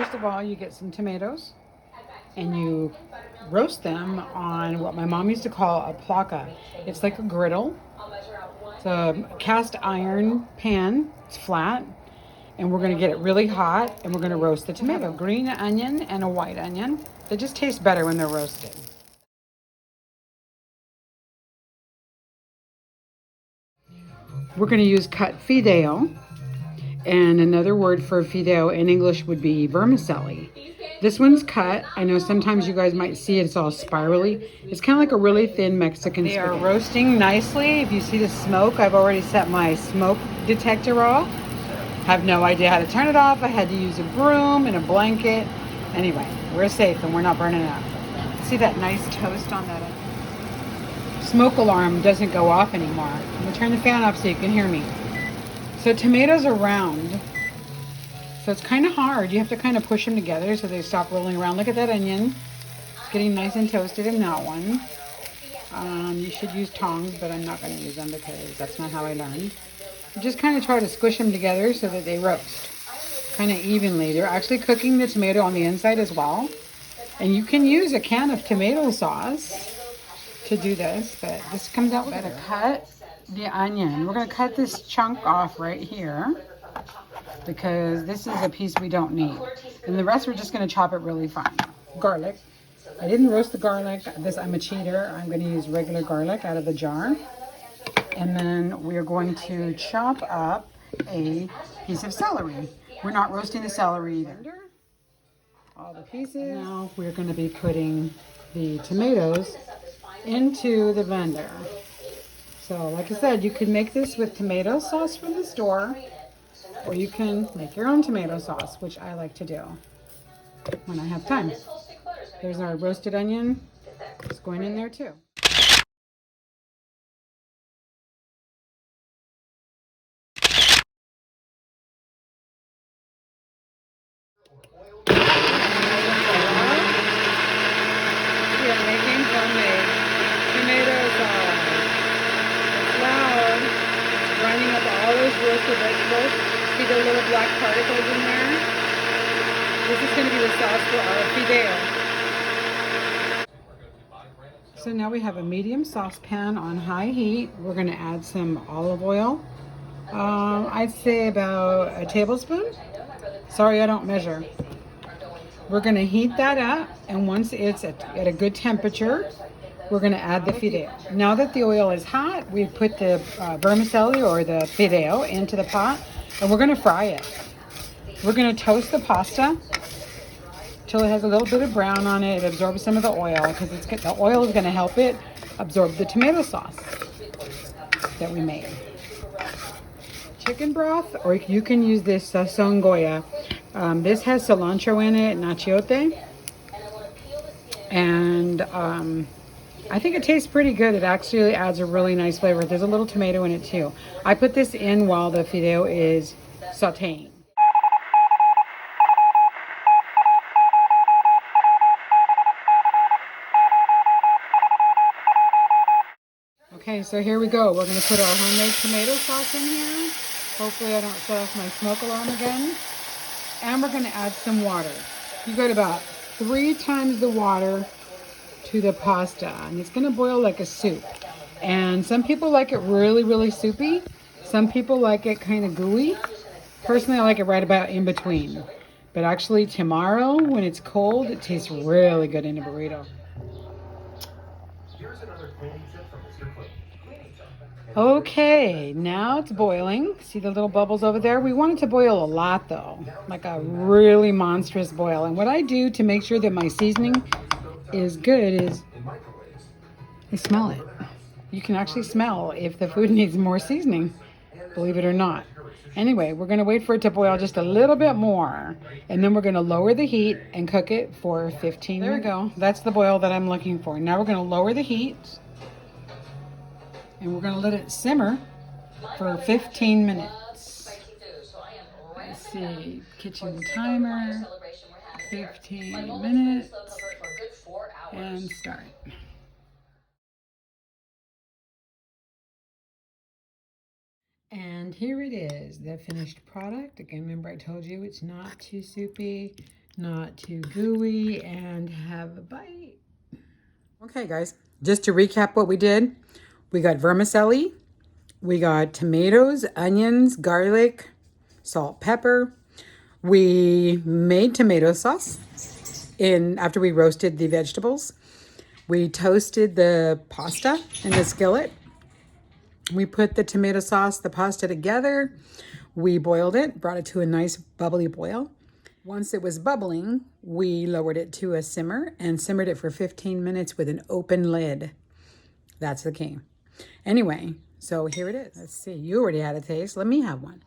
first of all, you get some tomatoes and you roast them on what my mom used to call a placa. It's like a griddle. It's a cast iron pan. It's flat. And we're going to get it really hot and we're going to roast the tomato. A green onion and a white onion. They just taste better when they're roasted. We're going to use cut fideo. And another word for fideo in English would be vermicelli. This one's cut. I know sometimes you guys might see it's all spirally. It's kind of like a really thin Mexican spaghetti. They are roasting nicely. If you see the smoke, I've already set my smoke detector off. Have no idea how to turn it off. I had to use a broom and a blanket. Anyway, we're safe and we're not burning up. See that nice toast on that? Smoke alarm doesn't go off anymore. I'm gonna turn the fan off so you can hear me. So tomatoes are round, so it's kind of hard. You have to kind of push them together so they stop rolling around. Look at that onion. It's getting nice and toasted in that one. You should use tongs, but I'm not going to use them because that's not how I learned. You just kind of try to squish them together so that they roast kind of evenly. They're actually cooking the tomato on the inside as well. And you can use a can of tomato sauce to do this, but this comes out better. Cut the onion. We're going to cut this chunk off right here because this is a piece we don't need. And the rest we're just going to chop it really fine. Garlic. I didn't roast the garlic. I'm a cheater. I'm going to use regular garlic out of the jar. And then we're going to chop up a piece of celery. We're not roasting the celery either. All the pieces. Now we're going to be putting the tomatoes into the blender. So like I said, you can make this with tomato sauce from the store, or you can make your own tomato sauce, which I like to do when I have time. There's our roasted onion. It's going in there too. We are making homemade tomato sauce. It's loud. It's grinding up all those roasted vegetables. See the little black particles in there? This is going to be the sauce for our fideo. So now we have a medium saucepan on high heat. We're going to add some olive oil. I'd say about a tablespoon. Sorry, I don't measure. We're going to heat that up, and once it's at a good temperature, we're going to add the fideo. Now that the oil is hot, we put the vermicelli or the fideo into the pot, and we're going to fry it. We're going to toast the pasta till it has a little bit of brown on it. It absorbs some of the oil because the oil is going to help it absorb the tomato sauce that we made. Chicken broth, or you can use this sazon Goya. This has cilantro in it, nachiote, and I think it tastes pretty good. It actually adds a really nice flavor. There's a little tomato in it too. I put this in while the fideo is sauteing. Okay, so here we go. We're going to put our homemade tomato sauce in here. Hopefully I don't set off my smoke alarm again. And we're going to add some water. You got about 3 times the water to the pasta. And it's going to boil like a soup. And some people like it really, really soupy. Some people like it kind of gooey. Personally, I like it right about in between. But actually tomorrow, when it's cold, it tastes really good in a burrito. Okay, now it's boiling. See the little bubbles over there? We want it to boil a lot though, like a really monstrous boil. And what I do to make sure that my seasoning is good is I smell it. You can actually smell if the food needs more seasoning, believe it or not. Anyway, we're going to wait for it to boil just a little bit more, and then we're going to lower the heat and cook it for 15 minutes. There we go. That's the boil that I'm looking for. Now we're going to lower the heat. And we're going to let it simmer for 15 minutes. Let's see, kitchen timer, 15 minutes, and start. And here it is, the finished product. Again, remember I told you it's not too soupy, not too gooey, and have a bite. Okay, guys, just to recap what we did, we got vermicelli, we got tomatoes, onions, garlic, salt, pepper. We made tomato sauce after we roasted the vegetables. We toasted the pasta in the skillet. We put the tomato sauce, the pasta together. We boiled it, brought it to a nice bubbly boil. Once it was bubbling, we lowered it to a simmer and simmered it for 15 minutes with an open lid. That's the key. Anyway, so here it is. Let's see. You already had a taste. Let me have one.